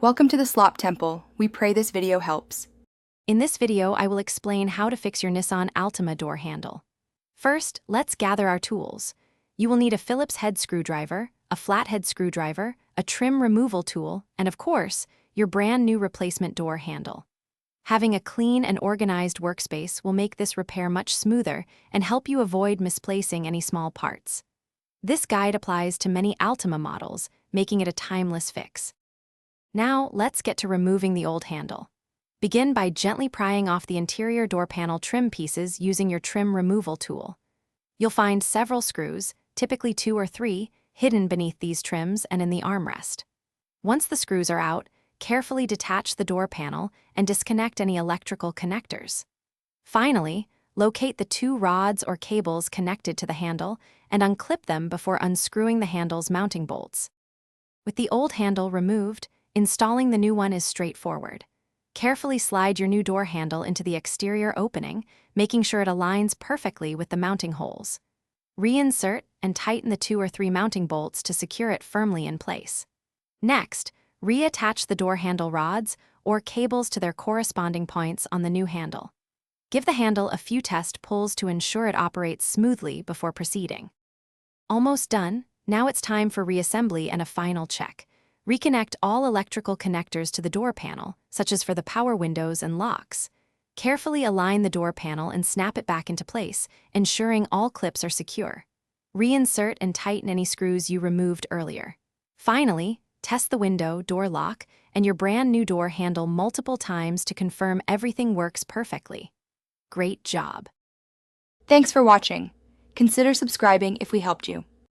Welcome to the Slop Temple. We pray this video helps. In this video, I will explain how to fix your Nissan Altima door handle. First, let's gather our tools. You will need a Phillips head screwdriver, a flathead screwdriver, a trim removal tool, and of course, your brand new replacement door handle. Having a clean and organized workspace will make this repair much smoother and help you avoid misplacing any small parts. This guide applies to many Altima models, making it a timeless fix. Now, let's get to removing the old handle. Begin by gently prying off the interior door panel trim pieces using your trim removal tool. You'll find several screws, typically 2 or 3, hidden beneath these trims and in the armrest. Once the screws are out, carefully detach the door panel and disconnect any electrical connectors. Finally, locate the 2 rods or cables connected to the handle and unclip them before unscrewing the handle's mounting bolts. With the old handle removed, installing the new one is straightforward. Carefully slide your new door handle into the exterior opening, making sure it aligns perfectly with the mounting holes. Reinsert and tighten the 2 or 3 mounting bolts to secure it firmly in place. Next, reattach the door handle rods or cables to their corresponding points on the new handle. Give the handle a few test pulls to ensure it operates smoothly before proceeding. Almost done, now it's time for reassembly and a final check. Reconnect all electrical connectors to the door panel, such as for the power windows and locks. Carefully align the door panel and snap it back into place, ensuring all clips are secure. Reinsert and tighten any screws you removed earlier. Finally, test the window, door lock, and your brand new door handle multiple times to confirm everything works perfectly. Great job! Thanks for watching. Consider subscribing if we helped you.